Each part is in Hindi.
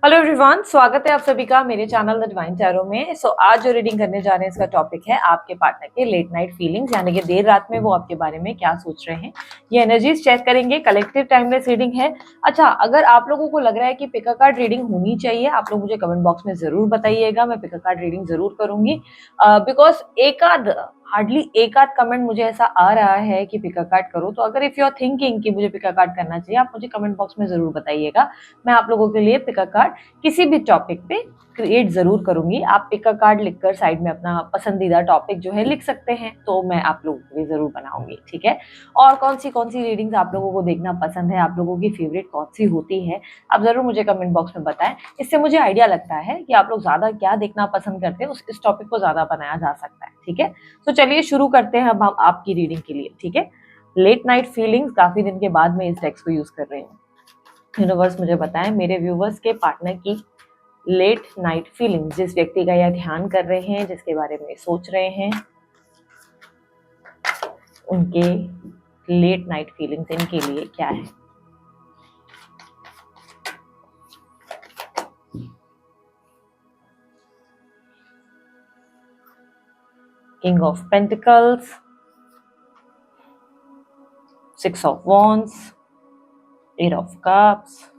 हेलो एवरीवन, स्वागत है आप सभी का मेरे चैनल द डिवाइन टैरो में। आज जो रीडिंग करने जा रहे हैं इसका टॉपिक है आपके पार्टनर के लेट नाइट फीलिंग्स, यानी कि देर रात में वो आपके बारे में क्या सोच रहे हैं। ये एनर्जीज चेक करेंगे, कलेक्टिव टाइमलेस रीडिंग है। अच्छा, अगर आप लोगों को लग रहा है कि पिक अ कार्ड रीडिंग होनी चाहिए, आप लोग मुझे कमेंट बॉक्स में जरूर बताइएगा। मैं पिक अ कार्ड रीडिंग जरूर करूंगी बिकॉज हार्डली एक आध कमेंट मुझे ऐसा आ रहा है कि पिक अ कार्ड करो। तो अगर इफ यू आर थिंकिंग कि मुझे पिक अ कार्ड करना चाहिए, आप मुझे कमेंट बॉक्स में जरूर बताइएगा। मैं आप लोगों के लिए पिक अ कार्ड किसी भी टॉपिक पे क्रिएट जरूर करूंगी। आप पिक अ कार्ड लिखकर साइड में अपना पसंदीदा टॉपिक जो है लिख सकते हैं, तो मैं आप लोगों के लिए जरूर बनाऊंगी। ठीक है। और कौन सी रीडिंग्स आप लोगों को देखना पसंद है, आप लोगों की फेवरेट कौन सी होती है, आप जरूर मुझे कमेंट बॉक्स में बताएं। इससे मुझे आइडिया लगता है कि आप लोग ज्यादा क्या देखना पसंद करते हैं, इस टॉपिक को ज्यादा बनाया जा सकता है। ठीक है। तो चलिए शुरू करते हैं अब हम आपकी रीडिंग के लिए। ठीक है। लेट नाइट फीलिंग्स, काफी दिन के बाद मैं इस टेक्स्ट को यूज कर रही हूँ। यूनिवर्स मुझे बताएं मेरे व्यूवर्स के पार्टनर की लेट नाइट फीलिंग, जिस व्यक्ति का यह ध्यान कर रहे हैं, जिसके बारे में सोच रहे हैं, उनके लेट नाइट फीलिंग्स इनके लिए क्या है। King of pentacles, 6 of wands, 8 of cups,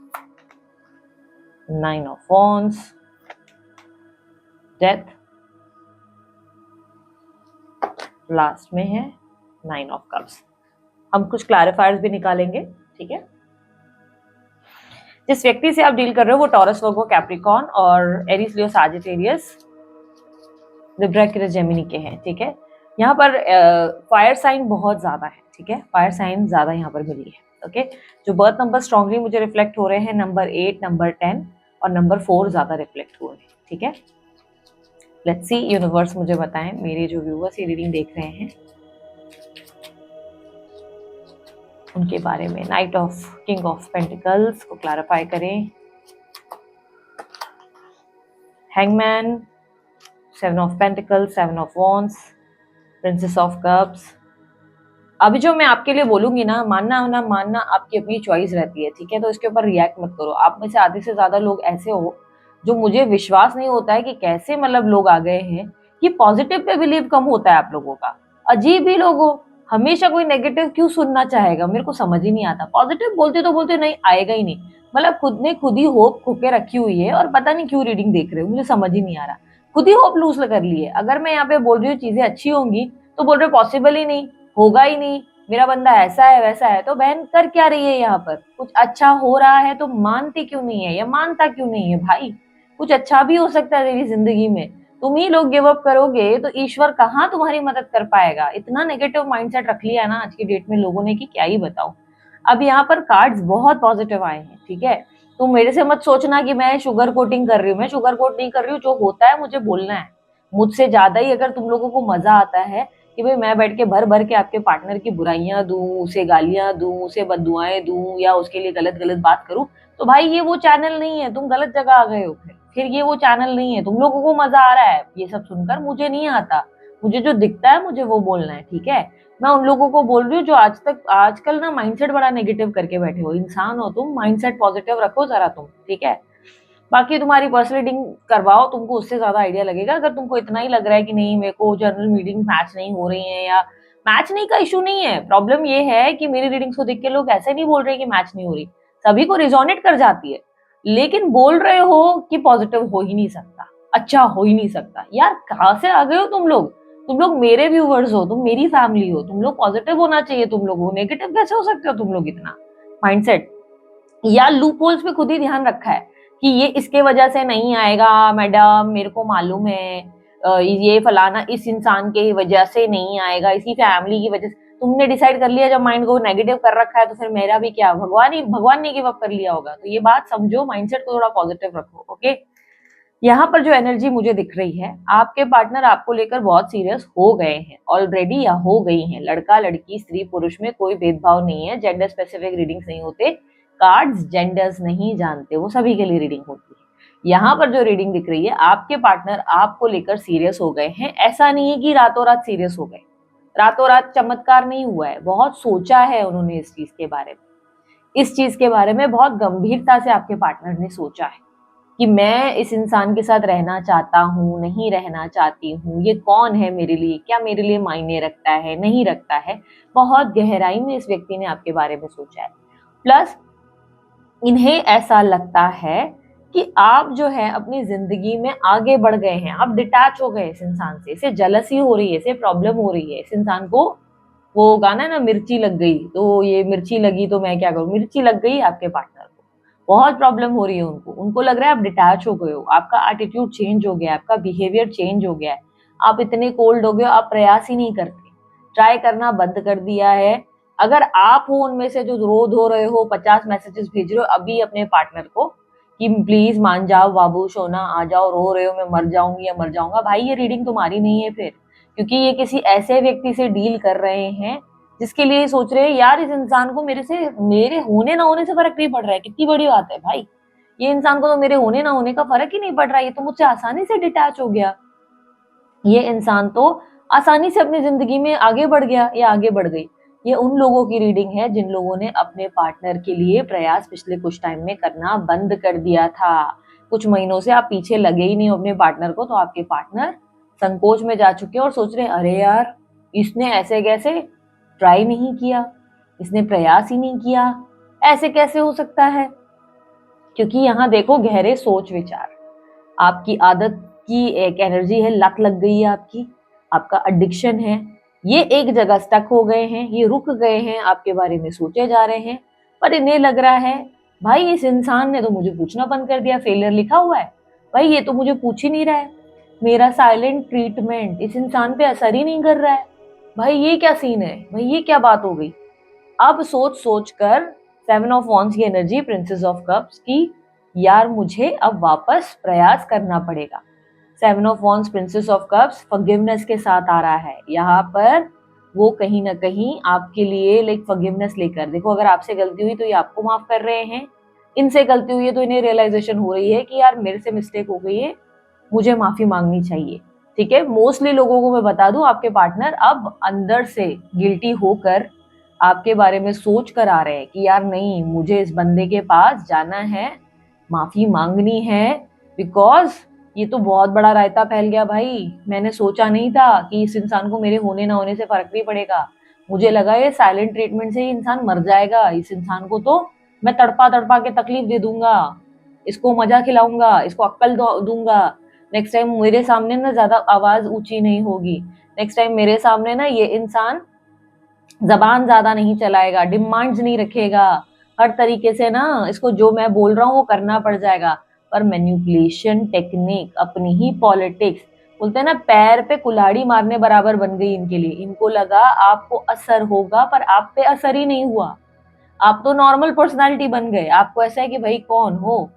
9 of wands, death, last में है 9 ऑफ कप्स। हम कुछ क्लैरिफायर्स भी निकालेंगे। ठीक है। जिस व्यक्ति से आप डील कर रहे हो वो टॉरस, वर्गो, कैप्रिकॉर्न और एरीज, लियो, सैजिटेरियस, लिब्रा, एक्वेरियस, जेमिनी के हैं। ठीक है। यहाँ पर फायर साइन बहुत ज्यादा है। ठीक है। फायर साइन ज्यादा यहाँ पर मिली है। ओके। जो बर्थ नंबर स्ट्रांगली मुझे रिफ्लेक्ट हो रहे हैं, नंबर 8, नंबर 10 और नंबर 4 ज्यादा रिफ्लेक्ट हो रहे हैं। ठीक है। लेट्स सी यूनिवर्स मुझे बताएं मेरे जो व्यूअर्स ये रीडिंग देख रहे हैं उनके बारे में। Night of king of pentacles को क्लैरिफाई करें। Hangman, 7 of pentacles, 7 of wands, princess of cups. अभी जो मैं आपके लिए बोलूंगी ना, मानना ना मानना आपकी अपनी चॉइस रहती है। ठीक है। तो इसके ऊपर रिएक्ट मत करो। आप में से आधे से ज्यादा लोग ऐसे हो जो मुझे विश्वास नहीं होता है कि कैसे मतलब लोग आ गए हैं कि पॉजिटिव पे बिलीव कम होता है आप लोगों का। अजीब ही लोग हो, हमेशा कोई नेगेटिव क्यों सुनना चाहेगा, मेरे को समझ ही नहीं आता। पॉजिटिव बोलते तो बोलते नहीं आएगा ही नहीं। मतलब खुद ने खुद ही होप खुके रखी हुई है और पता नहीं क्यों रीडिंग देख रहे हो, मुझे समझ ही नहीं आ रहा। खुद ही होप लूज कर लिए। अगर मैं यहाँ पे बोल रही हूँ चीजें अच्छी होंगी तो बोल रहे पॉसिबल ही नहीं, होगा ही नहीं, मेरा बंदा ऐसा है वैसा है। तो बहन कर क्या रही है यहाँ पर? कुछ अच्छा हो रहा है तो मानती क्यों नहीं है या मानता क्यों नहीं है भाई? कुछ अच्छा भी हो सकता है तेरी जिंदगी में। तुम ही लोग गिव अप करोगे तो ईश्वर कहाँ तुम्हारी मदद कर पाएगा? इतना नेगेटिव माइंडसेट रख लिया है ना आज की डेट में लोगों ने कि क्या ही बताऊं। अब यहाँ पर कार्ड्स बहुत पॉजिटिव आए हैं। ठीक है। तुम मेरे से मत सोचना कि मैं शुगर कोटिंग कर रही हूँ। मैं शुगर कोट नहीं कर रही हूँ, जो होता है मुझे बोलना है। मुझसे ज्यादा ही अगर तुम लोगों को मजा आता है कि भाई मैं बैठ के भर भर के आपके पार्टनर की बुराइयां दूं, उसे गालियां दूं, उसे बददुआएं दूं या उसके लिए गलत गलत बात करूं, तो भाई ये वो चैनल नहीं है। तुम गलत जगह आ गए हो। फिर ये वो चैनल नहीं है। तुम लोगों को मजा आ रहा है ये सब सुनकर, मुझे नहीं आता। मुझे जो दिखता है मुझे वो बोलना है। ठीक है। मैं उन लोगों को बोल रही हूँ जो आजकल ना माइंडसेट बड़ा नेगेटिव करके बैठे हो। इंसान हो तुम, माइंडसेट पॉजिटिव रखो जरा तुम। ठीक है। बाकी तुम्हारी पर्सनल रीडिंग करवाओ, तुमको उससे ज्यादा आइडिया लगेगा। अगर तुमको इतना ही लग रहा है कि नहीं मेरे को जनरल रीडिंग मैच नहीं हो रही है, या मैच नहीं का इशू नहीं है, प्रॉब्लम ये है कि मेरी रीडिंग्स को देख के लोग ऐसे नहीं बोल रहे कि मैच नहीं हो रही। सभी को रिजोनेट कर जाती है, लेकिन बोल रहे हो कि पॉजिटिव हो ही नहीं सकता, अच्छा हो ही नहीं सकता। यार कहाँ से आ गए हो तुम लोग? तुम लोग मेरे व्यूवर्स हो, तुम मेरी फैमिली हो, तुम लोग पॉजिटिव होना चाहिए। तुम लोग नेगेटिव कैसे हो सकते हो तुम लोग? इतना माइंडसेट या लूप होल्स पे खुद ही ध्यान रखा है कि ये इसके वजह से नहीं आएगा मैडम, मेरे को मालूम है ये फलाना इस इंसान के वजह से नहीं आएगा, इसी फैमिली की वजह से। तुमने डिसाइड कर लिया जब माइंड को नेगेटिव कर रखा है, तो फिर मेरा भी क्या, भगवान ने गिव अप कर लिया होगा? तो ये बात समझो, माइंडसेट को थोड़ा पॉजिटिव रखो। ओके। यहाँ पर जो एनर्जी मुझे दिख रही है, आपके पार्टनर आपको लेकर बहुत सीरियस हो गए हैं ऑलरेडी या हो गई हैं। लड़का लड़की स्त्री पुरुष में कोई भेदभाव नहीं है। जेंडर स्पेसिफिक रीडिंग्स नहीं होते। कार्ड्स जेंडर्स नहीं जानते, वो सभी के लिए रीडिंग होती है। यहाँ पर जो रीडिंग दिख रही है, आपके पार्टनर आपको लेकर सीरियस हो गए हैं। ऐसा नहीं है कि रातों रात सीरियस हो गए, रातों रात चमत्कार नहीं हुआ है। बहुत सोचा है उन्होंने इस चीज के बारे में, इस चीज के बारे में बहुत गंभीरता से आपके पार्टनर ने सोचा है कि मैं इस इंसान के साथ रहना चाहता हूँ, नहीं रहना चाहती हूँ, ये कौन है मेरे लिए, क्या मेरे लिए मायने रखता है, नहीं रखता है। बहुत गहराई में इस व्यक्ति ने आपके बारे में सोचा है। प्लस इन्हें ऐसा लगता है कि आप जो है अपनी जिंदगी में आगे बढ़ गए हैं, आप डिटैच हो गए इस इंसान से, इसे जलसी हो रही है, इसे प्रॉब्लम हो रही है इस इंसान को। वो गाना है ना, मिर्ची लग गई, तो ये मिर्ची लगी तो मैं क्या करूं, मिर्ची लग गई आपके पार्टनर को, बहुत प्रॉब्लम हो रही है उनको, उनको लग रहा है आप डिटैच हो गए हो, आपका एटीट्यूड चेंज हो गया है, आपका बिहेवियर चेंज हो गया है, आप इतने कोल्ड हो गए हो, आप प्रयास ही नहीं करते, ट्राई करना बंद कर दिया है। अगर आप हो उनमें से जो रो धो रहे हो, 50 मैसेजेस भेज रहे हो अभी अपने पार्टनर को कि प्लीज मान जाओ बाबू सोना, आ जाओ, रो रहे हो मैं मर जाऊंगी या मर जाऊंगा, भाई ये रीडिंग तुम्हारी नहीं है फिर, क्योंकि ये किसी ऐसे व्यक्ति से डील कर रहे हैं जिसके लिए सोच रहे हैं यार इस इंसान को मेरे होने ना होने से फर्क नहीं पड़ रहा है। कितनी बड़ी बात है भाई, ये इंसान को तो मेरे होने ना होने का फर्क ही नहीं पड़ रहा है, ये तो मुझसे आसानी से डिटैच हो गया, ये इंसान तो आसानी से अपनी जिंदगी में आगे बढ़ गया या आगे बढ़ गई। ये उन लोगों की रीडिंग है जिन लोगों ने अपने पार्टनर के लिए प्रयास पिछले कुछ टाइम में करना बंद कर दिया था। कुछ महीनों से आप पीछे लगे ही नहीं हो अपने पार्टनर को, तो आपके पार्टनर संकोच में जा चुके हैं और सोच रहे हैं अरे यार इसने ऐसे कैसे ट्राई नहीं किया, इसने प्रयास ही नहीं किया, ऐसे कैसे हो सकता है। क्योंकि यहाँ देखो गहरे सोच विचार, आपकी आदत की एक एनर्जी है, लत लग गई है आपकी, आपका एडिक्शन है, ये एक जगह स्टक हो गए हैं, ये रुक गए हैं, आपके बारे में सोचे जा रहे हैं, पर इन्हें लग रहा है भाई इस इंसान ने तो मुझे पूछना बंद कर दिया, फेलियर लिखा हुआ है, भाई ये तो मुझे पूछ ही नहीं रहा है, मेरा साइलेंट ट्रीटमेंट इस इंसान पे असर ही नहीं कर रहा है, भाई ये क्या सीन है, भाई ये क्या बात हो गई। अब सोच सोच कर 7 ऑफ वॉन्ड्स की एनर्जी, प्रिंसेस ऑफ कप्स की, यार मुझे अब वापस प्रयास करना पड़ेगा। 7 of wands, princess of cups forgiveness के साथ आ रहा है यहाँ पर। वो कहीं ना कहीं आपके लिए लाइक फॉरगिवनेस लेकर, देखो अगर आपसे गलती हुई तो ये आपको माफ कर रहे हैं, इनसे गलती हुई है तो इन्हें रियलाइजेशन हो रही है कि यार मेरे से मिस्टेक हो गई है, मुझे माफी मांगनी चाहिए। ठीक है, मोस्टली लोगों को मैं बता दूं आपके पार्टनर अब अंदर से गिल्टी होकर आपके बारे में सोच कर आ रहे हैं कि यार नहीं मुझे इस बंदे के पास जाना है, माफी मांगनी है, बिकॉज ये तो बहुत बड़ा रायता फैल गया भाई, मैंने सोचा नहीं था कि इस इंसान को मेरे होने ना होने से फर्क नहीं पड़ेगा, मुझे लगा ये साइलेंट ट्रीटमेंट से ही इंसान मर जाएगा, इस इंसान को तो मैं तड़पा तड़पा के तकलीफ दे दूंगा, इसको मजा खिलाऊंगा, इसको अक्ल दूंगा, नेक्स्ट टाइम मेरे सामने ना ज्यादा आवाज ऊंची नहीं होगी, नेक्स्ट टाइम मेरे सामने ना ये इंसान जबान ज्यादा नहीं चलाएगा, डिमांड्स नहीं रखेगा, हर तरीके से ना इसको जो मैं बोल रहा हूँ वो करना पड़ जाएगा। पर मैन्युपुलेशन टेक्निक, अपनी ही पॉलिटिक्स, बोलते हैं ना पैर पे कुल्हाड़ी मारने बराबर बन गई इनके लिए, इनको लगा आपको असर होगा पर आप पे असर ही नहीं हुआ, आप तो नॉर्मल पर्सनालिटी बन गए, आपको ऐसा है कि भाई कौन हो,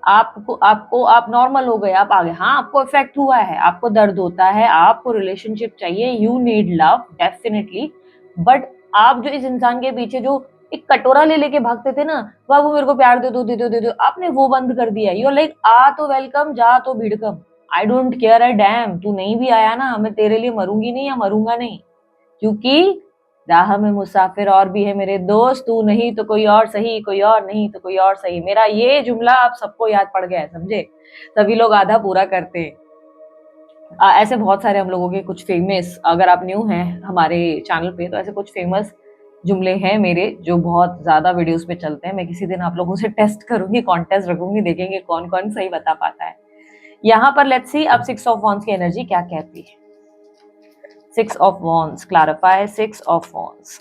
आपको आपको आप नॉर्मल हो गए, आप आ गए। हाँ आपको इफेक्ट हुआ है, आपको दर्द होता है, आपको रिलेशनशिप चाहिए, you need love definitely, but आप जो इस इंसान के पीछे जो एक कटोरा ले लेके भागते थे ना, बाबू मेरे को प्यार दे दो दे दो दे दो, आपने वो बंद कर दिया। यू लाइक आ तो वेलकम, जा तो भिड़कम, I don't care a damn, तू नहीं भी आया ना मैं तेरे लिए मरूंगी नहीं या मरूंगा नहीं, क्योंकि राह में मुसाफिर और भी है मेरे दोस्त, तू नहीं तो कोई और सही, कोई और नहीं तो कोई और सही। मेरा ये जुमला आप सबको याद पड़ गया है, समझे, सभी लोग आधा पूरा करते हैं। ऐसे बहुत सारे हम लोगों के कुछ फेमस, अगर आप न्यू हैं हमारे चैनल पे तो ऐसे कुछ फेमस जुमले हैं मेरे जो बहुत ज्यादा वीडियोस पे चलते हैं। मैं किसी दिन आप लोगों से टेस्ट करूंगी, कॉन्टेस्ट रखूंगी, देखेंगे कौन कौन सही बता पाता है। यहाँ पर लेट्स सी अब 6 ऑफ वॉन्ड्स की एनर्जी क्या कहती है। 6 of wands clarify, 6 of wands.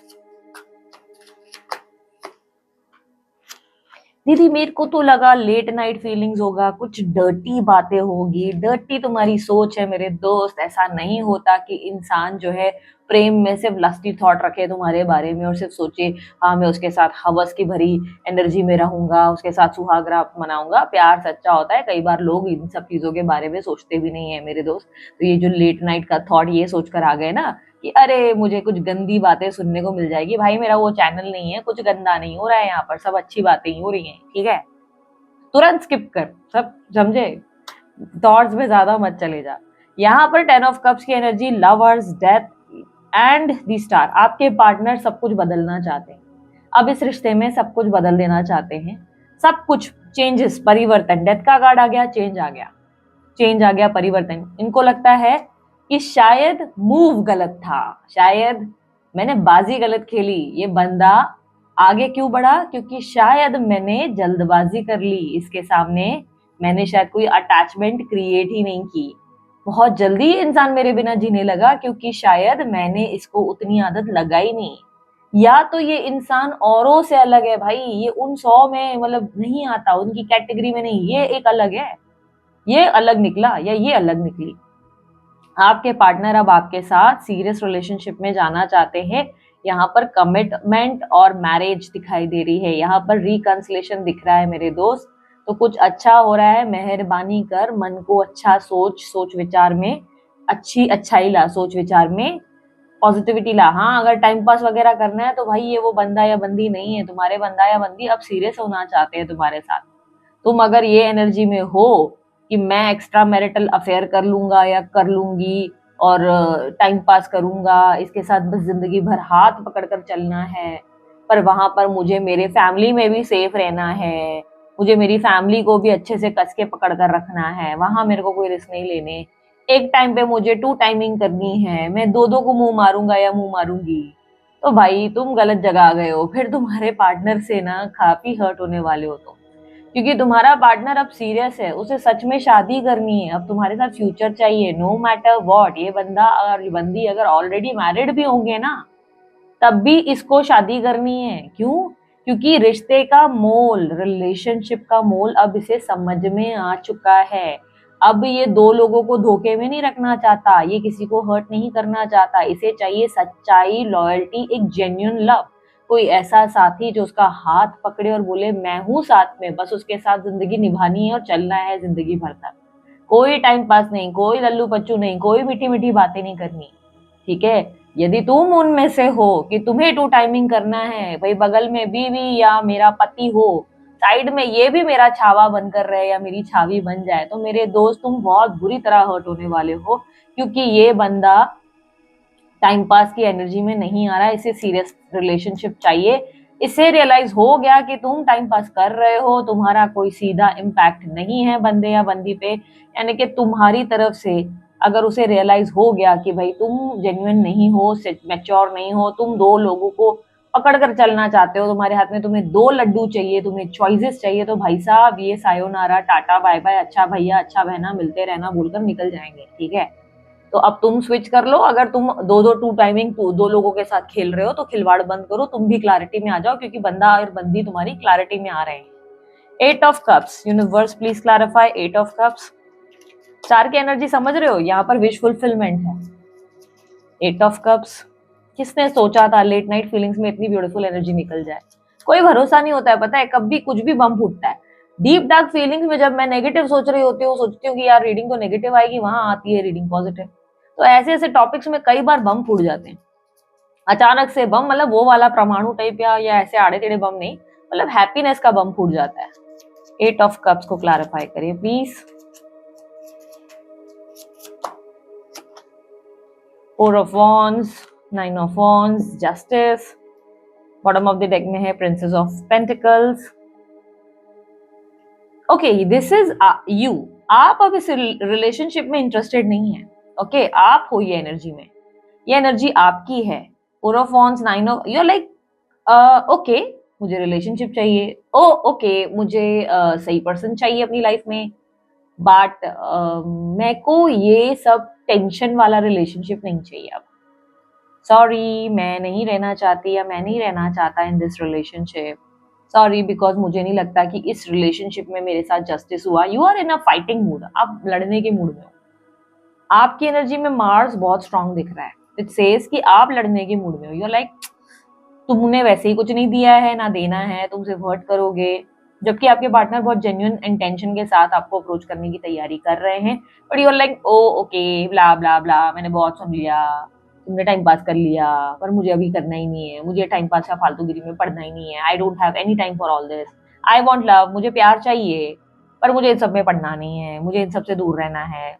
दीदी मेरे को तो लगा लेट नाइट फीलिंग्स होगा, कुछ डर्टी बातें होगी, डर्टी तुम्हारी सोच है मेरे दोस्त। ऐसा नहीं होता कि इंसान जो है प्रेम में सिर्फ लस्टी थॉट रखे तुम्हारे बारे में और सिर्फ सोचे हाँ मैं उसके साथ हवस की भरी एनर्जी में रहूंगा, उसके साथ सुहाग रात मनाऊंगा। प्यार सच्चा होता है, कई बार लोग इन सब चीजों के बारे में सोचते भी नहीं है मेरे दोस्त। तो ये जो लेट नाइट का थॉट ये सोचकर आ गए ना कि अरे मुझे कुछ गंदी बातें सुनने को मिल जाएगी, भाई मेरा वो चैनल नहीं है, कुछ गंदा नहीं हो रहा है यहाँ पर, सब अच्छी बातें ही हो रही हैं, ठीक है। तुरंत स्किप कर, सब समझे, थॉट्स में ज्यादा मत चले जा। यहाँ पर 10 ऑफ कप्स की energy, lovers, death and the star. आपके पार्टनर सब कुछ बदलना चाहते हैं, अब इस रिश्ते में सब कुछ बदल देना चाहते हैं, सब कुछ चेंजेस, परिवर्तन, डेथ का कार्ड आ गया, चेंज आ गया, चेंज आ गया, परिवर्तन। इनको लगता है कि शायद मूव गलत था, शायद मैंने बाजी गलत खेली, ये बंदा आगे क्यों बढ़ा, क्योंकि शायद मैंने जल्दबाजी कर ली इसके सामने, मैंने शायद कोई अटैचमेंट क्रिएट ही नहीं की, बहुत जल्दी इंसान मेरे बिना जीने लगा क्योंकि शायद मैंने इसको उतनी आदत लगाई नहीं, या तो ये इंसान औरों से अलग है भाई, ये उन 100 में मतलब नहीं आता, उनकी कैटेगरी में नहीं, ये एक अलग है, ये अलग निकला या ये अलग निकली। आपके पार्टनर अब आपके साथ सीरियस रिलेशनशिप में जाना चाहते हैं, यहाँ पर कमिटमेंट और मैरिज दिखाई दे रही है, यहाँ पर रिकंसिलेशन दिख रहा है मेरे दोस्त। तो कुछ अच्छा हो रहा है, मेहरबानी कर मन को अच्छा सोच विचार में अच्छी अच्छाई ला, सोच विचार में पॉजिटिविटी ला। हाँ, अगर टाइम पास वगैरह करना है तो भाई ये वो बंदा या बंदी नहीं है, तुम्हारे बंदा या बंदी अब सीरियस होना चाहते हैं तुम्हारे साथ। तुम अगर ये एनर्जी में हो कि मैं एक्स्ट्रा मैरिटल अफेयर कर लूंगा या कर लूंगी और टाइम पास करूंगा, इसके साथ बस जिंदगी भर हाथ पकड़कर चलना है, पर वहां पर मुझे मेरे फैमिली में भी सेफ रहना है, मुझे मेरी फैमिली को भी अच्छे से कस के पकड़ कर रखना है, वहां मेरे को कोई रिस्क नहीं लेने, एक टाइम पे मुझे 2 टाइमिंग करनी है, मैं दो को मुंह मारूंगा या मुंह मारूंगी, तो भाई तुम गलत जगह आ गए हो, फिर तुम्हारे पार्टनर से ना काफी हर्ट होने वाले हो तुम, क्योंकि तुम्हारा पार्टनर अब सीरियस है, उसे सच में शादी करनी है, अब तुम्हारे साथ फ्यूचर चाहिए, नो मैटर व्हाट। ये बंदा और बंदी अगर ऑलरेडी मैरिड भी होंगे ना, तब भी इसको शादी करनी है। क्यों? क्योंकि रिश्ते का मोल, रिलेशनशिप का मोल अब इसे समझ में आ चुका है। अब ये 2 लोगों को धोखे में नहीं रखना चाहता, ये किसी को हर्ट नहीं करना चाहता, इसे चाहिए सच्चाई, लॉयल्टी, एक जेन्युइन लव, कोई ऐसा साथी जो उसका हाथ पकड़े और बोले मैं हूं साथ में, बस उसके साथ जिंदगी निभानी है और चलना है जिंदगी भर तक, कोई टाइम पास नहीं, कोई लल्लू पच्चू नहीं, कोई मीठी मीठी बातें नहीं करनी। ठीक है? यदि तुम उनमें से हो कि तुम्हें 2 टाइमिंग करना है, भाई बगल में बीवी या मेरा पति हो, साइड में ये भी मेरा छावा बनकर रहे या मेरी छावी बन जाए, तो मेरे दोस्त तुम बहुत बुरी तरह हर्ट होने वाले हो, क्योंकि ये बंदा टाइम पास की एनर्जी में नहीं आ रहा है, इसे सीरियस रिलेशनशिप चाहिए। इसे रियलाइज हो गया कि तुम टाइम पास कर रहे हो, तुम्हारा कोई सीधा इम्पैक्ट नहीं है बंदे या बंदी पे, यानी कि तुम्हारी तरफ से अगर उसे रियलाइज हो गया कि भाई तुम जेन्युइन नहीं हो, मैच्योर नहीं हो, तुम 2 लोगों को पकड़ कर चलना चाहते हो, तुम्हारे हाथ में तुम्हें 2 लड्डू चाहिए, तुम्हें चॉइसेस चाहिए, तो भाई साहब ये सायोनारा, टाटा बाय बाय, अच्छा भैया अच्छा बहना, मिलते रहना बोलकर निकल जाएंगे। ठीक है? तो अब तुम स्विच कर लो, अगर तुम 2 टाइमिंग 2 लोगों के साथ खेल रहे हो तो खिलवाड़ बंद करो, तुम भी क्लैरिटी में आ जाओ, क्योंकि बंदा और बंदी तुम्हारी क्लैरिटी में आ रहे हैं। 8 of cups, universe please clarify 8 of cups. 4 की एनर्जी समझ रहे हो, यहाँ पर विश फुलफिलमेंट है। 8 ऑफ कप्स, किसने सोचा था लेट नाइट फीलिंग्स में इतनी ब्यूटीफुल एनर्जी निकल जाए। कोई भरोसा नहीं होता है, पता है, कभी कुछ भी बम फूटता है। डीप डार्क फीलिंग्स में जब मैं नेगेटिव सोच रही होती हूँ, सोचती हूँ कि यार रीडिंग तो नेगेटिव आएगी, वहां आती है रीडिंग पॉजिटिव। तो ऐसे ऐसे टॉपिक्स में कई बार बम फूट जाते हैं अचानक से। बम मतलब वो वाला परमाणु टाइप या ऐसे आड़े टेढ़े बम नहीं, मतलब हैप्पीनेस का बम फूट जाता है। 8 ऑफ कप्स को क्लैरिफाई करिए please. 4 of wands, 9 of wands, justice, bottom of the deck में है princess of pentacles. Okay, this is you. आप अब इस रिलेशनशिप में इंटरेस्टेड नहीं है। ओके, आप हो ये एनर्जी में, ये एनर्जी आपकी है। 4 of wands, 9 of, you are like okay मुझे रिलेशनशिप चाहिए, ओके मुझे सही पर्सन चाहिए अपनी लाइफ में, बट मेरे को ये सब टेंशन वाला रिलेशनशिप नहीं चाहिए अब। सॉरी, मैं नहीं रहना चाहती या मैं नहीं रहना चाहता in this relationship. Sorry, because मुझे नहीं लगता कि इस रिलेशनशिप में मेरे साथ जस्टिस हुआ। You are in a fighting mood, आप लड़ने के मूड में हो। आपकी एनर्जी में मार्स बहुत स्ट्रांग दिख रहा है, इट सेज कि आप लड़ने के मूड में हो। यू आर लाइक तुमने वैसे ही कुछ नहीं दिया है ना देना है, तुम सिर्फ हर्ट करोगे, जबकि आपके पार्टनर बहुत जेन्युइन इंटेंशन के साथ आपको अप्रोच करने की तैयारी कर रहे हैं। But you are like oh okay blah blah blah, मैंने बहुत सुन लिया, तुमने टाइम पास कर लिया, पर मुझे अभी करना ही नहीं है, मुझे टाइम पास या फालतूगिरी में पढ़ना ही नहीं है। I don't have any time for all this, I want love, मुझे प्यार चाहिए, पर मुझे इन सब में पढ़ना नहीं है, मुझे इन सब से दूर रहना है,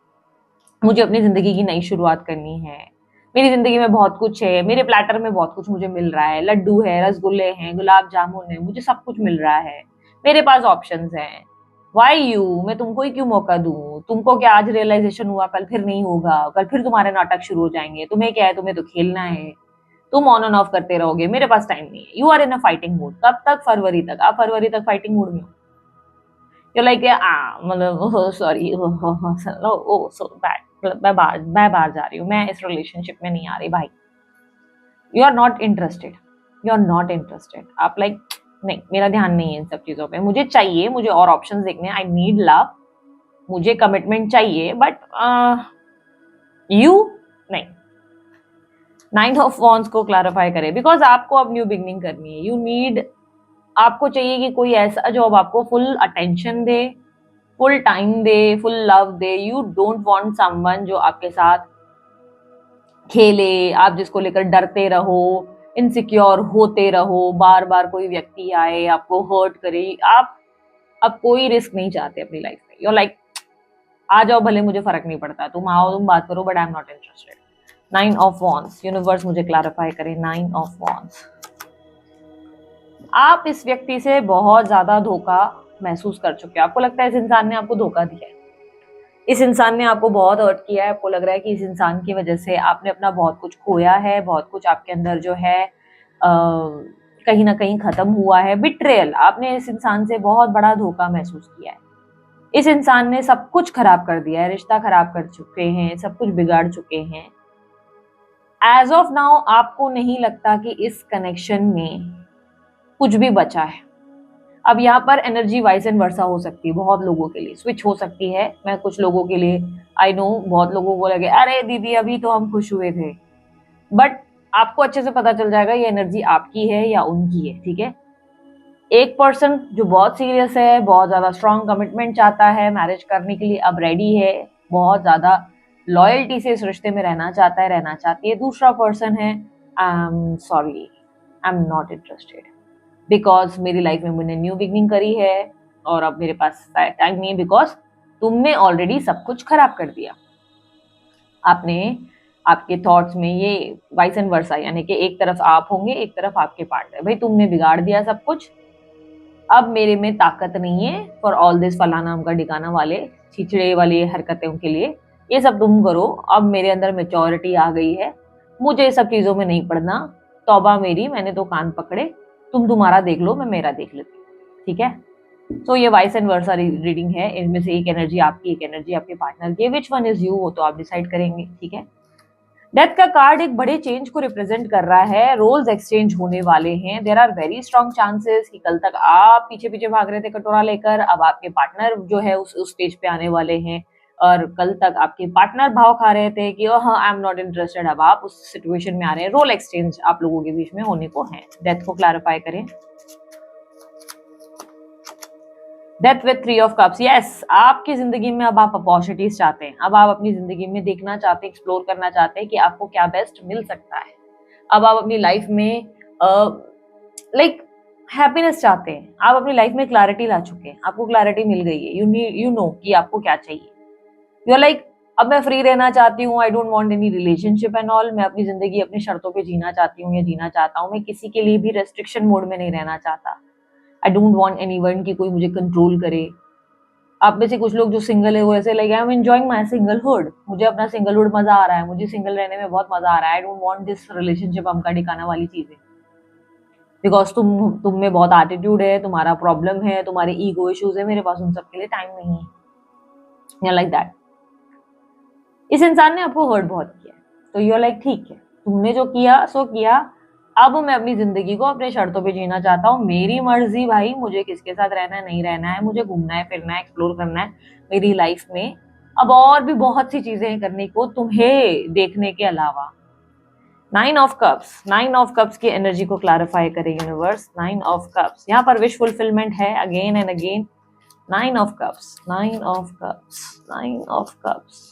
मुझे अपनी जिंदगी की नई शुरुआत करनी है, मेरी जिंदगी में बहुत कुछ है, मेरे प्लेटर में बहुत कुछ मुझे मिल रहा है, लड्डू है, रसगुल्ले हैं, गुलाब जामुन है, मुझे सब कुछ मिल रहा है, मेरे पास ऑप्शंस हैं, वाई यू, मैं तुमको ही क्यों मौका दूं, तुमको क्या आज रियलाइजेशन हुआ कल फिर नहीं होगा, कल फिर तुम्हारे नाटक शुरू हो जाएंगे, तुम्हें क्या है, तुम्हें तो खेलना है, तुम ऑन एंड ऑफ करते रहोगे, मेरे पास टाइम नहीं है। You are in a fighting mood. कब तक? फरवरी तक। आप फरवरी तक फाइटिंग मूड में हो। यू लाइक मतलब सॉरी, ओ सो बैड, मैं बाहर जा रही हूँ, मैं इस रिलेशनशिप में नहीं आ रही भाई। You are not interested, you are not interested. आप लाइक नहीं, मेरा ध्यान नहीं है इन सब चीजों पे, मुझे चाहिए, मुझे और ऑप्शंस देखने, आई नीड लव, मुझे कमिटमेंट चाहिए, बट यू नहीं। 9 ऑफ वॉन्ड्स को क्लैरिफाई करें, बिकॉज आपको अब न्यू बिगनिंग करनी है। यू नीड, आपको चाहिए कि कोई ऐसा जॉब आपको full attention they, full time they, full love they. You don't want someone जो आपके साथ खेले, आप जिसको लेकर डरते रहो, इनसिक्योर होते रहो, बार बार कोई व्यक्ति आए आपको हर्ट करे। आप अब कोई रिस्क नहीं चाहते अपनी लाइफ में। यू लाइक आ जाओ, भले मुझे फर्क नहीं पड़ता, तुम आओ, तुम बात करो, but I am not interested. 9 of wands, universe मुझे क्लैरिफाई करे। 9 ऑफ वॉन्ड्स, आप इस व्यक्ति से बहुत ज्यादा धोखा महसूस कर चुके हो। आपको लगता है इस इंसान ने आपको धोखा दिया है, इस इंसान ने आपको बहुत हर्ट किया है। आपको लग रहा है कि इस इंसान की वजह से आपने अपना बहुत कुछ खोया है, बहुत कुछ आपके अंदर जो है कहीं ना कहीं खत्म हुआ है। बिट्रेयल, आपने इस इंसान से बहुत बड़ा धोखा महसूस किया है। इस इंसान ने सब कुछ खराब कर दिया है, रिश्ता खराब कर चुके हैं, सब कुछ बिगाड़ चुके हैं। एज ऑफ नाउ आपको नहीं लगता कि इस कनेक्शन में कुछ भी बचा है। अब यहाँ पर एनर्जी वाइस एंड वर्सा हो सकती है, बहुत लोगों के लिए स्विच हो सकती है। मैं कुछ लोगों के लिए, आई नो बहुत लोगों को लगे अरे दीदी अभी तो हम खुश हुए थे, बट आपको अच्छे से पता चल जाएगा ये एनर्जी आपकी है या उनकी है। ठीक है, एक पर्सन जो बहुत सीरियस है, बहुत ज्यादा स्ट्रॉन्ग कमिटमेंट चाहता है, मैरिज करने के लिए अब रेडी है, बहुत ज्यादा लॉयल्टी से इस रिश्ते में रहना चाहता है, रहना चाहती है। दूसरा पर्सन है I am sorry, I am not interested, because मेरी लाइफ में मैंने न्यू बिगनिंग करी है और अब मेरे पास टाइम नहीं है, बिकॉज तुमने ऑलरेडी सब कुछ खराब कर दिया। आपने आपके थॉट्स में ये वाइस एंड वर्सा, यानी कि एक तरफ आप होंगे, एक तरफ आपके पार्टनर, भाई तुमने बिगाड़ दिया सब कुछ, अब मेरे में ताकत नहीं है फॉर ऑल दिस फलाना अमका ढिकाना वाले छिछड़े वाली हरकतों के लिए। ये सब तुम करो, अब मेरे अंदर मेच्योरिटी आ गई है, मुझे ये सब चीजों में नहीं पड़ना, तौबा मेरी, मैंने तो कान पकड़े, तुम तुम्हारा देख लो, मैं मेरा देख लेती हूँ। ठीक है, तो ये वाइस एंड वर्सा रीडिंग है, इनमें से एक एनर्जी आपकी, एक एनर्जी आपके पार्टनर की। विच वन इज यू, वो तो आप डिसाइड करेंगे। ठीक है, डेथ का कार्ड एक बड़े चेंज को रिप्रेजेंट कर रहा है, रोल्स एक्सचेंज होने वाले हैं। There are very strong chances कि कल तक आप पीछे पीछे भाग रहे थे कटोरा लेकर, अब आपके पार्टनर जो है उस स्टेज पे आने वाले हैं। और कल तक आपके पार्टनर भाव खा रहे थे कि हाँ आई एम नॉट इंटरेस्टेड, अब आप उस सिचुएशन में आ रहे हैं। रोल एक्सचेंज आप लोगों के बीच में होने को है। डेथ को क्लैरिफाई करें। Death with 3 of cups, yes, आपकी जिंदगी में अब आप अपॉर्चुनिटीज चाहते हैं, अब आप अपनी जिंदगी में देखना चाहते हैं, एक्सप्लोर करना चाहते हैं कि आपको क्या बेस्ट मिल सकता है। अब आप अपनी लाइफ में लाइक हैप्पीनेस चाहते हैं, आप अपनी लाइफ में क्लैरिटी ला चुके हैं, आपको क्लैरिटी मिल गई है, यू नो कि आपको क्या चाहिए। यू आर लाइक अब मैं फ्री रहना चाहती हूँ, I don't want any relationship and all, मैं अपनी जिंदगी अपनी शर्तों पे जीना चाहती हूँ या जीना चाहता हूँ, मैं किसी के लिए भी रेस्ट्रिक्शन मोड में नहीं रहना चाहता। आई डोंट वांट एनीवन कि कोई मुझे कंट्रोल करे। आप में से कुछ लोग जो सिंगल है वो ऐसे like I am enjoying my singlehood, मुझे अपना सिंगलहुड मजा आ रहा है, मुझे सिंगल रहने में बहुत मजा आ रहा है। I don't want this relationship हमका ढिकाना वाली चीजें, बिकॉज तुम में बहुत एटीट्यूड है, तुम्हारा प्रॉब्लम है, तुम्हारे ईगो इश्यूज है, मेरे पास उन सब के लिए टाइम नहीं है, या लाइक दैट। इस इंसान ने आपको हर्ट बहुत किया है, तो यू आर लाइक ठीक है, तुमने जो किया सो किया, अब मैं अपनी जिंदगी को अपने शर्तों पे जीना चाहता हूँ, मेरी मर्जी भाई, मुझे किसके साथ रहना है नहीं रहना है, मुझे घूमना है फिरना है एक्सप्लोर करना है मेरी लाइफ में। अब और भी बहुत सी चीजें करने को तुम्हें देखने के अलावा। 9 ऑफ कप्स, 9 ऑफ कप्स की एनर्जी को क्लैरिफाई करे यूनिवर्स। 9 ऑफ कप्स, यहाँ पर विश फुलफिलमेंट है again and again. 9 of cups, 9 of cups, 9 of cups,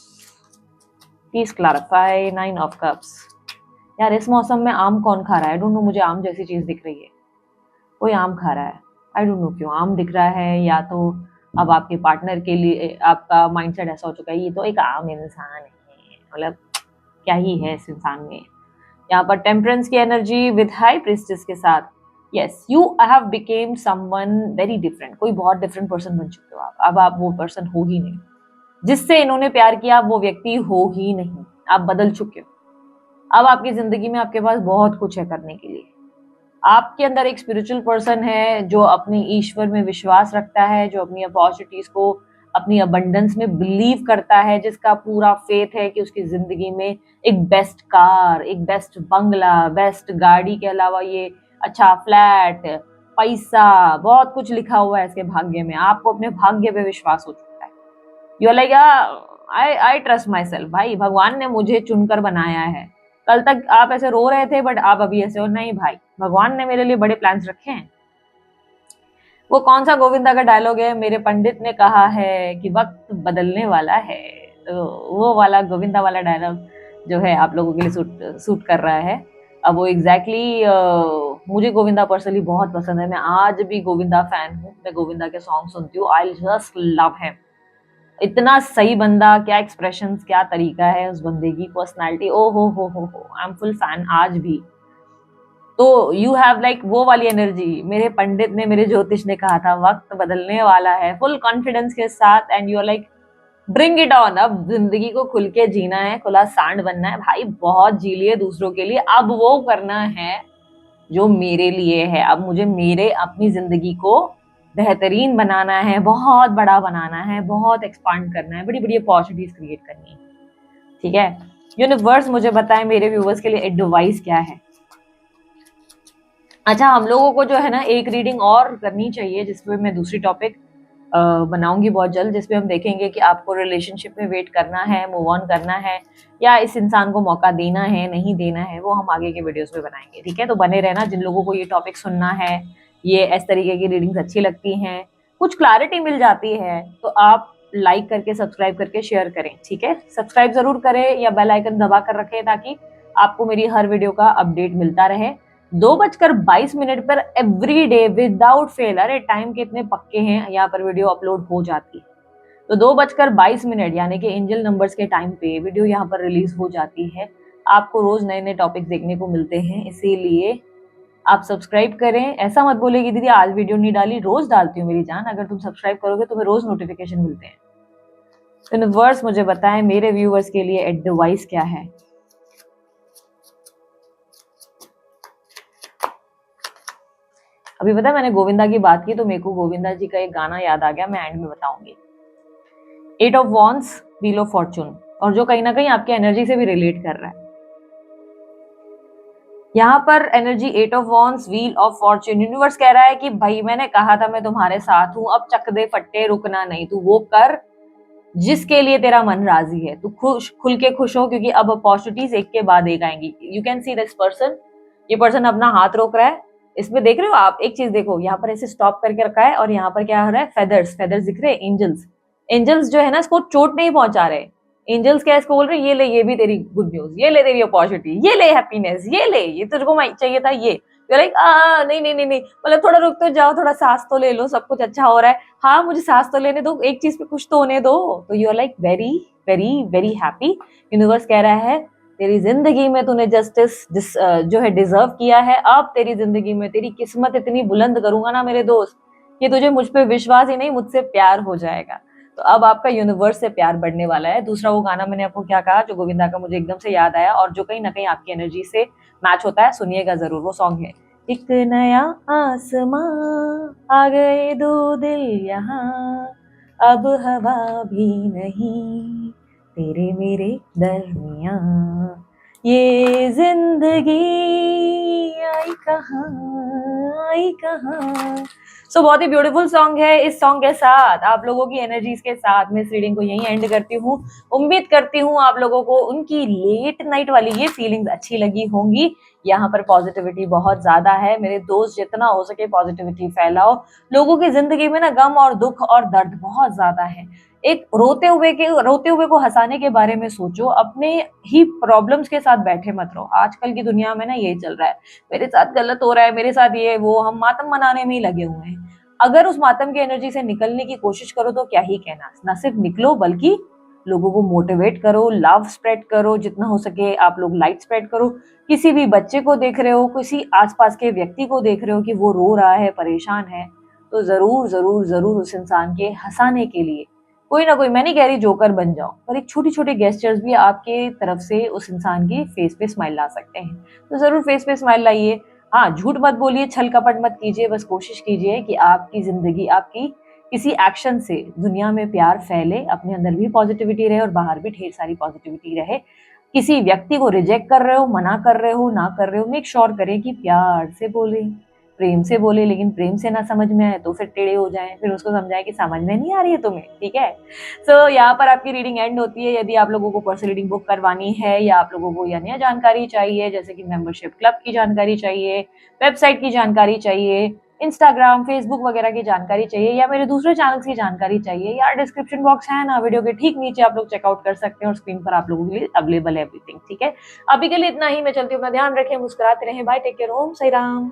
please clarify 9 of cups. यार इस मौसम में आम कौन खा रहा है? आई डोंट नो, मुझे आम जैसी चीज दिख रही है, कोई आम खा रहा है, आई डोंट नो क्यों आम दिख रहा है। या तो अब आपके पार्टनर के लिए आपका माइंडसेट ऐसा हो चुका है, ये तो एक आम इंसान है, मतलब क्या ही है इस इंसान में। यहाँ पर टेम्परेंस की एनर्जी विद हाई प्रीस्टेस के साथ yes, you have became someone very different, कोई बहुत डिफरेंट पर्सन बन चुके हो आप। अब आप वो पर्सन हो ही नहीं, जिससे इन्होंने प्यार किया आप वो व्यक्ति हो ही नहीं, आप बदल चुके हो। अब आपकी जिंदगी में आपके पास बहुत कुछ है करने के लिए। आपके अंदर एक स्पिरिचुअल पर्सन है जो अपने ईश्वर में विश्वास रखता है, जो अपनी अपॉर्चुनिटीज को, अपनी अबंडेंस में बिलीव करता है, जिसका पूरा फेथ है कि उसकी जिंदगी में एक बेस्ट कार, एक बेस्ट बंगला, बेस्ट गाड़ी के अलावा ये अच्छा फ्लैट, पैसा, बहुत कुछ लिखा हुआ है इसके भाग्य में। आपको अपने भाग्य पे विश्वास हो चुका है। You are like I trust my self, भाई भगवान ने मुझे चुनकर बनाया है। कल तक आप ऐसे रो रहे थे बट आप अभी ऐसे हो, नहीं भाई भगवान ने मेरे लिए बड़े प्लान्स रखे हैं। वो कौन सा गोविंदा का डायलॉग है, मेरे पंडित ने कहा है कि वक्त बदलने वाला है, तो वो वाला गोविंदा वाला डायलॉग जो है आप लोगों के लिए सूट कर रहा है। अब वो एग्जैक्टली मुझे गोविंदा पर्सनली बहुत पसंद है, मैं आज भी गोविंदा फैन हूँ, मैं गोविंदा के सॉन्ग सुनती हूँ, आई जस्ट लव हिम। इतना सही बंदा, क्या एक्सप्रेशंस, क्या तरीका है उस बंदे की, पर्सनालिटी, ओ हो, आई एम फुल फैन आज भी। तो यू हैव लाइक वो वाली एनर्जी, मेरे पंडित ने, मेरे ज्योतिष ने कहा था वक्त बदलने वाला है, फुल कॉन्फिडेंस के साथ, and you are like bring it on. अब जिंदगी को खुल के जीना है, खुला सांड बनना है भाई, बहुत जी लिए दूसरों के लिए, अब वो करना है जो मेरे लिए है। अब मुझे मेरे अपनी जिंदगी को बेहतरीन बनाना है, बहुत बड़ा बनाना है, बहुत एक्सपांड करना है, बड़ी बड़ी अपॉर्चुनिटीज क्रिएट करनी है। ठीक है, यूनिवर्स मुझे बताए मेरे व्यूवर्स के लिए एडवाइस क्या है। अच्छा, हम लोगों को जो है ना एक रीडिंग और करनी चाहिए, जिसपे मैं दूसरी टॉपिक बनाऊंगी बहुत जल्द, जिसपे हम देखेंगे कि आपको रिलेशनशिप में वेट करना है, मूव ऑन करना है, या इस इंसान को मौका देना है, नहीं देना है, वो हम आगे के वीडियोस में बनाएंगे। ठीक है, तो बने रहना। जिन लोगों को ये टॉपिक सुनना है, ये इस तरीके की रीडिंग्स अच्छी लगती हैं, कुछ क्लैरिटी मिल जाती है, तो आप लाइक करके, सब्सक्राइब करके शेयर करें। ठीक है, सब्सक्राइब जरूर करें या बेल आइकन दबा कर रखें ताकि आपको मेरी हर वीडियो का अपडेट मिलता रहे। 2:22 पर एवरी डे विदाउट फेल, अरे टाइम के इतने पक्के हैं, यहाँ पर वीडियो अपलोड हो जाती है। तो 2:22 यानी कि एंजल नंबर्स के टाइम पे वीडियो यहाँ पर रिलीज हो जाती है। आपको रोज नए नए टॉपिक देखने को मिलते हैं, इसीलिए आप सब्सक्राइब करें। ऐसा मत बोले कि दीदी आज वीडियो नहीं डाली, रोज डालती हूँ मेरी जान। अगर तुम सब्सक्राइब करोगे तुम्हें रोज नोटिफिकेशन मिलते हैं। यूनिवर्स मुझे बताएं मेरे व्यूअर्स के लिए एडवाइस क्या है। अभी पता मैंने गोविंदा की बात की तो मेरे को गोविंदा जी का एक गाना याद आ गया, मैं एंड में बताऊंगी। 8 of wands, wheel of Fortune, और जो कहीं ना कहीं आपकी एनर्जी से भी रिलेट कर रहा है। यहाँ पर energy 8 of wands, wheel of Fortune. Universe कह रहा है कि भाई मैंने कहा था मैं तुम्हारे साथ हूं, अब चक दे फट्टे, रुकना नहीं, तू वो कर जिसके लिए तेरा मन राजी है। तू खुल के खुश हो, क्योंकि अब अपॉर्चुनिटीज एक के बाद एक आएंगी। You can see this person, ये पर्सन अपना हाथ रोक रहा है। इसमें देख रहे हो आप, एक चीज देखो, यहाँ पर ऐसे स्टॉप करके रखा है और यहाँ पर क्या हो रहा है, फेदर्स, फेदर्स दिख रहे हैं, एंजल्स। एंजल्स जो है ना इसको चोट नहीं पहुंचा रहे। एंजल्स क्या इसको बोल रहे हैं, ये ले, ये भी तेरी गुड न्यूज, ये ले तेरी अपॉर्चुनिटी, ये ले हैप्पीनेस, ये ले, ये तुझको चाहिए था, ये लाइक नहीं नहीं नहीं नहीं, मतलब थोड़ा रुक तो जाओ, थोड़ा सांस तो ले लो, सब कुछ अच्छा हो रहा है, हाँ मुझे सांस तो लेने दो, एक चीज पे खुश तो होने दो। तो you are like very very very happy. Universe कह रहा है तेरी जिंदगी में तूने जस्टिस जो है डिजर्व किया है। अब तेरी जिंदगी में तेरी किस्मत इतनी बुलंद करूंगा ना मेरे दोस्त, कि तुझे मुझ पे विश्वास ही नहीं मुझसे प्यार हो जाएगा। तो अब आपका यूनिवर्स से प्यार बढ़ने वाला है। दूसरा वो गाना मैंने आपको क्या कहा जो गोविंदा का मुझे एकदम से याद आया और जो कहीं ना कहीं आपकी एनर्जी से मैच होता है, सुनिएगा जरूर। वो सॉन्ग है, एक नया आसमां, आ गए दो दिल यहाँ, अब हवा भी नहीं तेरे मेरे दरमियाँ, ये जिंदगी आई कहाँ, आई कहाँ। सो बहुत ही ब्यूटीफुल सॉन्ग है। इस सॉन्ग के साथ आप लोगों की एनर्जीज के साथ मैं इस रीडिंग को यहीं एंड करती हूँ। उम्मीद करती हूँ आप लोगों को उनकी लेट नाइट वाली ये फीलिंग्स अच्छी लगी होंगी। यहाँ पर पॉजिटिविटी बहुत ज्यादा है मेरे दोस्त, जितना हो सके पॉजिटिविटी फैलाओ। लोगों की जिंदगी में ना गम और दुख और दर्द बहुत ज्यादा है। एक रोते हुए को हंसाने के बारे में सोचो, अपने ही प्रॉब्लम्स के साथ बैठे मत रहो। आजकल की दुनिया में ना यही चल रहा है, मेरे साथ गलत हो रहा है, मेरे साथ ये वो, हम मातम मनाने में ही लगे हुए हैं। अगर उस मातम की एनर्जी से निकलने की कोशिश करो तो क्या ही कहना, ना सिर्फ निकलो बल्कि लोगों को मोटिवेट करो, लव स्प्रेड करो, जितना हो सके आप लोग लाइट स्प्रेड करो। किसी भी बच्चे को देख रहे हो, किसी आसपास के व्यक्ति को देख रहे हो कि वो रो रहा है, परेशान है, तो जरूर जरूर जरूर उस इंसान के हंसाने के लिए कोई ना कोई, मैं नहीं कह रही जोकर बन जाओ, पर एक छोटी छोटी गेस्चर्स भी आपके तरफ से उस इंसान की फेस पे स्माइल ला सकते हैं। तो जरूर फेस पे स्माइल लाइए। हाँ, झूठ मत बोलिए, छल कपट मत कीजिए, बस कोशिश कीजिए कि आपकी जिंदगी, आपकी किसी एक्शन से दुनिया में प्यार फैले, अपने अंदर भी पॉजिटिविटी रहे और बाहर भी ढेर सारी पॉजिटिविटी रहे। किसी व्यक्ति को रिजेक्ट कर रहे हो, मना कर रहे हो, ना कर रहे हो, मेक श्योर करें कि प्यार से बोले, प्रेम से बोले, लेकिन प्रेम से ना समझ में आए तो फिर टेढ़े हो जाएं, फिर उसको समझाएं कि समझ में नहीं आ रही है तुम्हें, ठीक है। सो यहाँ पर आपकी रीडिंग एंड होती है। यदि आप लोगों को पर्सनल रीडिंग बुक करवानी है या आप लोगों को या नया जानकारी चाहिए, जैसे कि मेंबरशिप क्लब की जानकारी चाहिए, वेबसाइट की जानकारी चाहिए, इंस्टाग्राम, फेसबुक वगैरह की जानकारी चाहिए, या मेरे दूसरे चैनल्स की जानकारी चाहिए, या डिस्क्रिप्शन बॉक्स है ना वीडियो के ठीक नीचे, आप लोग चेकआउट कर सकते हैं और स्क्रीन पर आप लोगों के लिए अवेलेबल है एवरीथिंग, ठीक है। अभी के लिए इतना ही, मैं चलती हूँ, अपना ध्यान रखें, मुस्कुराते रहें, बाय, टेक केयर, ओम साई राम।